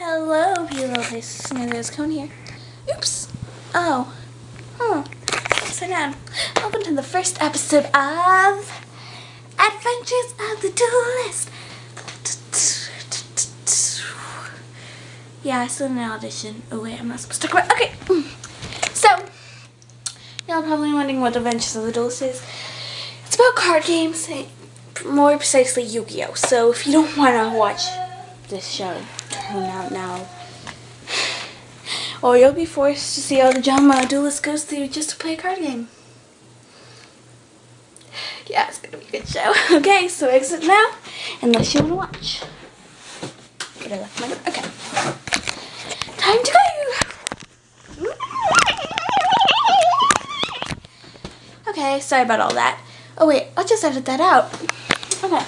Hello, beautiful places. Samantha's Cone here. Oops. Oh. So now, welcome to the first episode of Adventures of the Duelist. Yeah, I still in an audition. Oh wait, I'm not supposed to talk about. Okay. So, y'all probably wondering what Adventures of the Duelist is. It's about card games, more precisely Yu-Gi-Oh. So if you don't want to watch this show, turn out now. Or you'll be forced to see all the drama a duelist goes through just to play a card game. Yeah, it's gonna be a good show. Okay, so exit now, unless you want to watch. But I left my door. Okay. Time to go! Okay, sorry about all that. Oh wait, I'll just edit that out. Okay,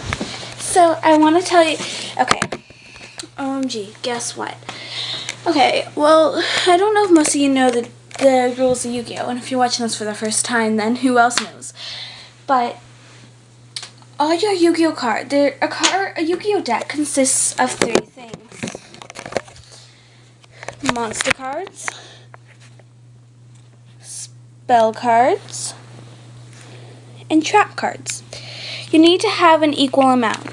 so I want to tell you, okay, OMG, guess what? Okay, well, I don't know if most of you know the rules of Yu-Gi-Oh! And if you're watching this for the first time, then who else knows? But all your Yu-Gi-Oh! cards, a Yu-Gi-Oh! deck consists of three things. Monster cards, spell cards, and trap cards. You need to have an equal amount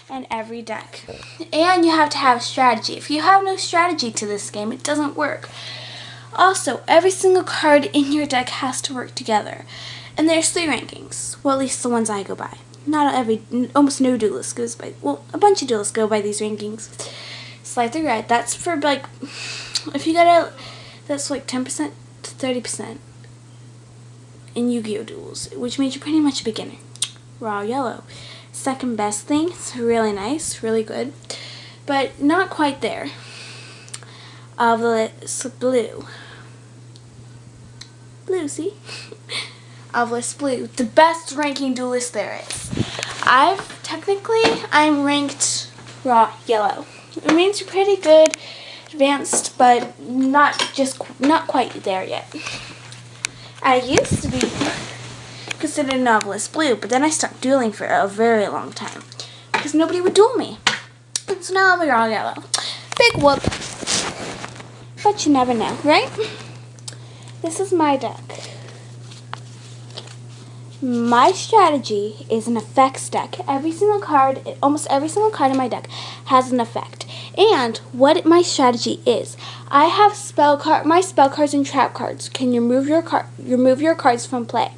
in every deck. And you have to have strategy. If you have no strategy to this game, it doesn't work. Also, every single card in your deck has to work together. And there's 3 rankings. Well, at least the ones I go by. Almost no duelist goes by, well, a bunch of duelists go by these rankings. Slide through red. That's for, like, if you that's like 10% to 30% in Yu-Gi-Oh! Duels, which means you're pretty much a beginner. Raw yellow. Second best thing, it's really nice, really good, but not quite there. Obelisk blue. Blue, see? Obelisk blue, the best ranking duelist there is. I'm ranked raw yellow. It means you're pretty good, advanced, but not quite there yet. I used to be considered novelist blue, but then I stopped dueling for a very long time because nobody would duel me. And so now I'm all yellow. Big whoop. But you never know, right? This is my deck. My strategy is an effects deck. Almost every single card in my deck has an effect. And what my strategy is, I have my spell cards and trap cards can remove your cards from play.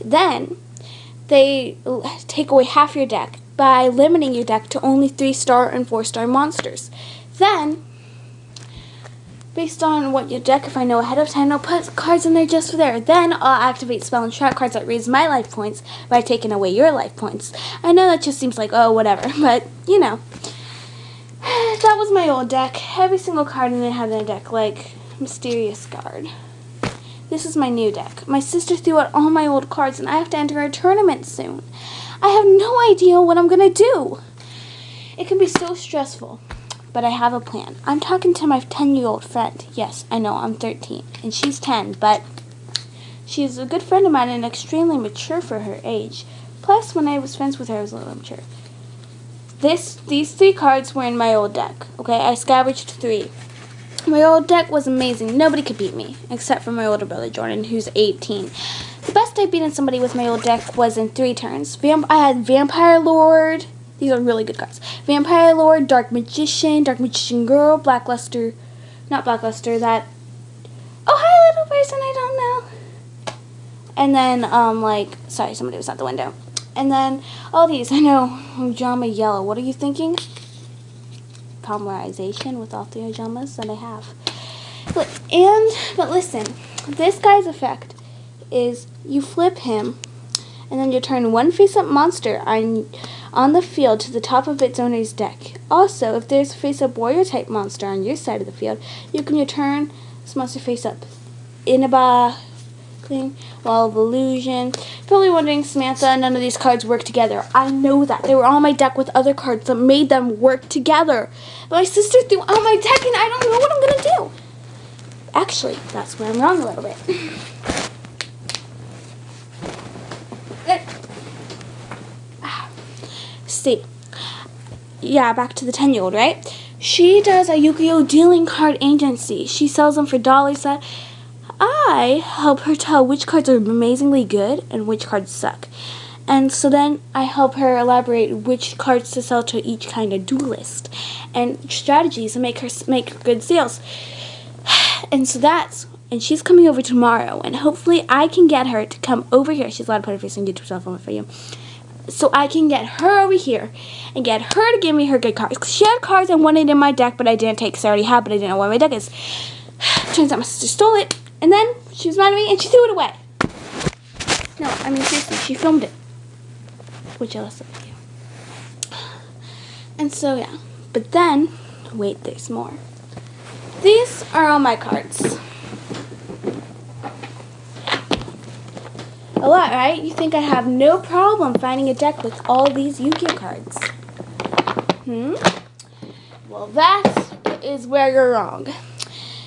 Then they take away half your deck by limiting your deck to only 3-star and 4-star monsters. Then, based on what your deck, if I know ahead of time, I'll put cards in there just for there. Then I'll activate spell and trap cards that raise my life points by taking away your life points. I know that just seems like, oh, whatever, but, you know. That was my old deck. Every single card in it had a deck, like Mysterious Guard. This is my new deck. My sister threw out all my old cards, and I have to enter a tournament soon. I have no idea what I'm going to do. It can be so stressful, but I have a plan. I'm talking to my 10-year-old friend. Yes, I know, I'm 13, and she's 10, but she's a good friend of mine and extremely mature for her age. Plus, when I was friends with her, I was a little immature. These 3 cards were in my old deck, okay? I scavenged 3. My old deck was amazing. Nobody could beat me, except for my older brother, Jordan, who's 18. The best I've beaten somebody with my old deck was in 3 turns. I had Vampire Lord. These are really good cards. Vampire Lord, Dark Magician Girl, Blackluster. Not Blackluster, that... Oh, hi, little person, I don't know. And then, sorry, somebody was out the window. And then, all these, I know, Ojama Yellow. What are you thinking? Polymerization with all 3 Ojamas that I have. But listen, this guy's effect is you flip him, and then you turn 1 face-up monster on the field to the top of its owner's deck. Also, if there's a face-up warrior-type monster on your side of the field, you can return this monster face-up. Inaba, Wall of Illusion. Probably wondering, Samantha, none of these cards work together. I know that. They were on my deck with other cards that made them work together. But my sister threw out my deck and I don't know what I'm going to do. Actually, that's where I'm wrong a little bit. See. Yeah, back to the 10-year-old, right? She does a Yu-Gi-Oh! Dealing card agency. She sells them for dollars. That I help her tell which cards are amazingly good and which cards suck. And so then I help her elaborate which cards to sell to each kind of duelist and strategies to make her make good sales. And she's coming over tomorrow, and hopefully I can get her to come over here. She's allowed to put her face on YouTube cell phone for you. So I can get her over here and get her to give me her good cards. 'Cause she had cards I wanted in my deck, but I didn't take because I already had, but I didn't know what my deck is. Turns out my sister stole it, and then she was mad at me, and she threw it away. No, I mean, seriously, she filmed it. Which I lost the video. And so, yeah. But then, wait, there's more. These are all my cards. A lot, right? You think I have no problem finding a deck with all these Yu-Gi-Oh cards. Well, that is where you're wrong.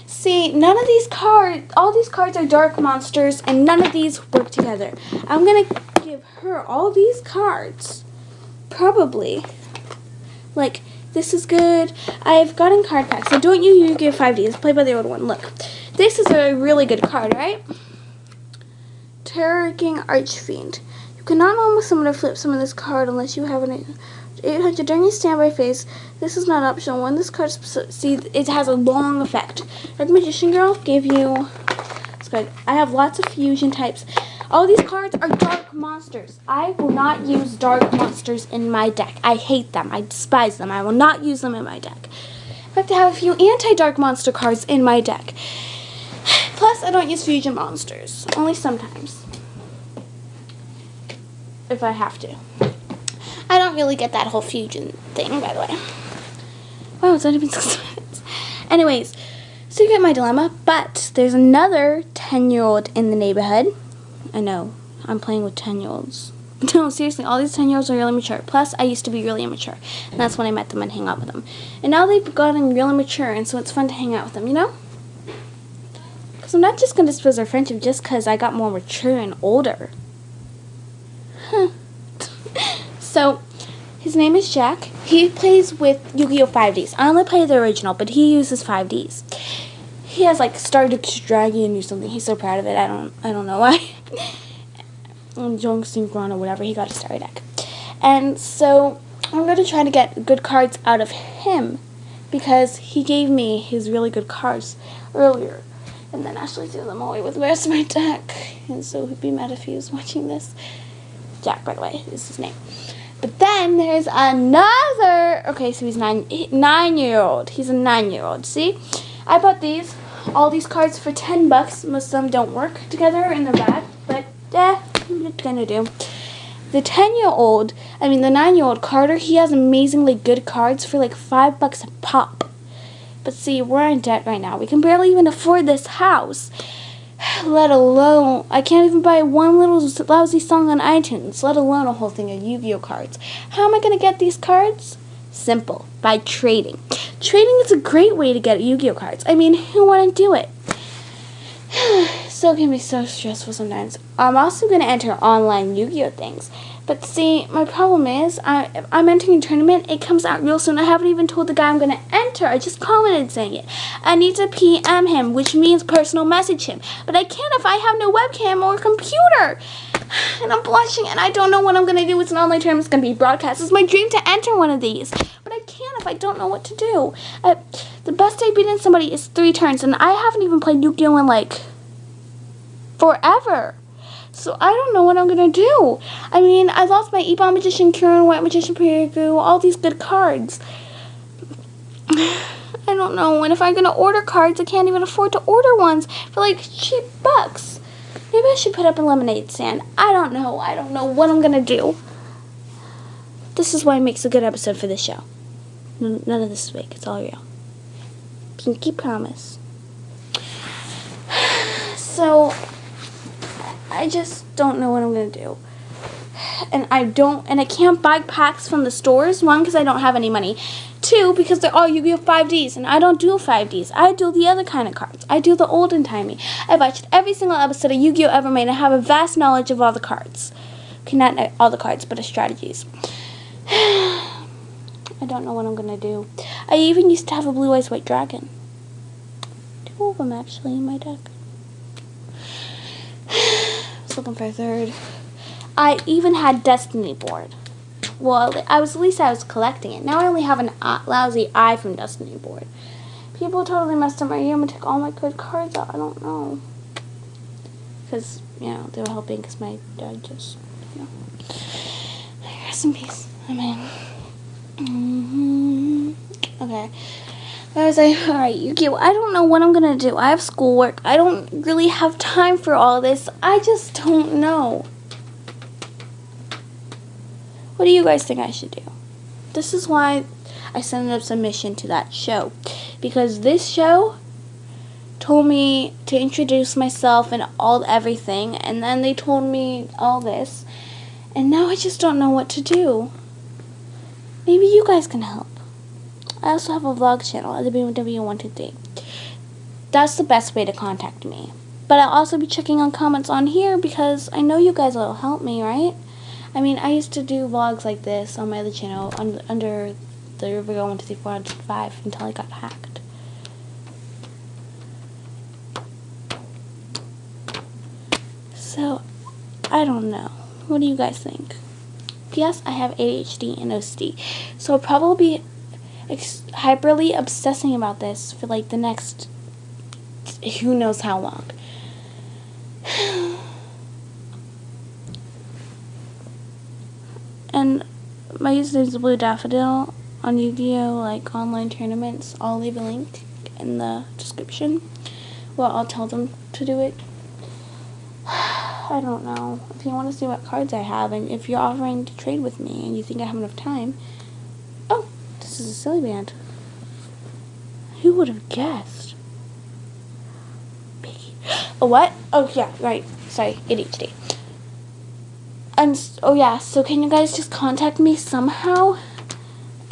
See, none of these cards, all these cards are dark monsters, and none of these work together. I'm going to give her all these cards. Probably. Like, this is good. I've gotten card packs. So don't use Yu-Gi-Oh! 5Ds. Play by the old one. Look. This is a really good card, right? Terror King Archfiend. You cannot almost summon or flip some of this card unless you have an 800 during your standby phase. This is not optional. When this card, see, it has a long effect. Dark Magician Girl gave you. It's good. I have lots of fusion types. All these cards are dark monsters. I will not use dark monsters in my deck. I hate them. I despise them. I will not use them in my deck. I have to have a few anti-dark monster cards in my deck. Plus, I don't use fusion monsters. Only sometimes. If I have to. I don't really get that whole fusion thing, by the way. Wow, it's only been 6 minutes. Anyways, so you get my dilemma. But there's another 10-year-old in the neighborhood. I know. I'm playing with 10-year-olds. No, seriously, all these 10-year-olds are really mature. Plus, I used to be really immature. And that's when I met them and hang out with them. And now they've gotten really mature, and so it's fun to hang out with them, you know? Because I'm not just going to dispose our friendship just because I got more mature and older. So, his name is Jack. He plays with Yu-Gi-Oh! 5Ds. I only play the original, but he uses 5Ds. He has like Stardust Dragon or something. He's so proud of it. I don't know why. Jung Synchron or whatever. He got a star deck. And so I'm going to try to get good cards out of him because he gave me his really good cards earlier. And then Ashley threw them away with the rest of my deck. And so he'd be mad if he was watching this. Jack, by the way, is his name. But then there's another. Okay, so he's 9-year-old. He's a 9-year-old. See, I bought all these cards for $10. Most of them don't work together and they're bad, but what gonna do? The 9-year-old Carter, he has amazingly good cards for like $5 a pop. But see, we're in debt right now. We can barely even afford this house. Let alone, I can't even buy one little lousy song on iTunes, let alone a whole thing of Yu-Gi-Oh cards. How am I going to get these cards? Simple, by trading. Trading is a great way to get Yu-Gi-Oh cards. I mean, who wouldn't do it? So it can be so stressful sometimes. I'm also going to enter online Yu-Gi-Oh things. But see, my problem is, I'm entering a tournament. It comes out real soon. I haven't even told the guy I'm going to enter. I just commented saying it. I need to PM him, which means personal message him. But I can't if I have no webcam or computer. And I'm blushing, and I don't know what I'm going to do. It's an online tournament. It's going to be broadcast. It's my dream to enter one of these. But I can't if I don't know what to do. The best I've beaten somebody is 3 turns, and I haven't even played Yu-Gi-Oh in, like, forever. So I don't know what I'm going to do. I mean, I lost my Ebon Magician, Kieran, White Magician, Perigu, all these good cards. I don't know. And if I'm going to order cards, I can't even afford to order ones for like cheap bucks. Maybe I should put up a lemonade stand. I don't know. I don't know what I'm going to do. This is why it makes a good episode for this show. None of this is fake. It's all real. Pinky promise. So I just don't know what I'm going to do. And I can't buy packs from the stores. 1, because I don't have any money. 2, because they're all Yu-Gi-Oh 5Ds, and I don't do 5Ds. I do the other kind of cards. I do the olden timey. I've watched every single episode of Yu-Gi-Oh ever made. I have a vast knowledge of all the cards. Okay, not all the cards, but the strategies. I don't know what I'm gonna do. I even used to have a blue eyes white dragon. 2 of them actually in my deck. I was looking for a third. I even had Destiny board. Well, at least I was collecting it. Now I only have a lousy eye from Destiny board. People totally messed up my year. I'm gonna take all my good cards out. I don't know. Because, you know, they were helping because my dad just, you know. Rest in peace. I mean. Okay. I was like, alright, Yuki, I don't know what I'm gonna do. I have schoolwork. I don't really have time for all this. I just don't know. What do you guys think I should do? This is why I sent a submission to that show. Because this show told me to introduce myself and everything. And then they told me all this. And now I just don't know what to do. Maybe you guys can help. I also have a vlog channel at the BMW123. That's the best way to contact me. But I'll also be checking on comments on here because I know you guys will help me, right? I mean, I used to do vlogs like this on my other channel under the Rivergirl123405 until I got hacked. So, I don't know. What do you guys think? P.S. I have ADHD and OCD, so I'll probably be hyperly obsessing about this for like the next who knows how long. And my username is Blue Daffodil on Yu-Gi-Oh! Like online tournaments. I'll leave a link in the description. Well, I'll tell them to do it. I don't know. If you want to see what cards I have, and if you're offering to trade with me and you think I have enough time. Oh, this is a silly band. Who would have guessed? Piggy. Oh, what? Oh, yeah, right. Sorry, ADHD. And, oh yeah, so can you guys just contact me somehow?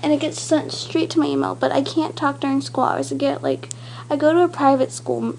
And it gets sent straight to my email, but I can't talk during school hours. I go to a private school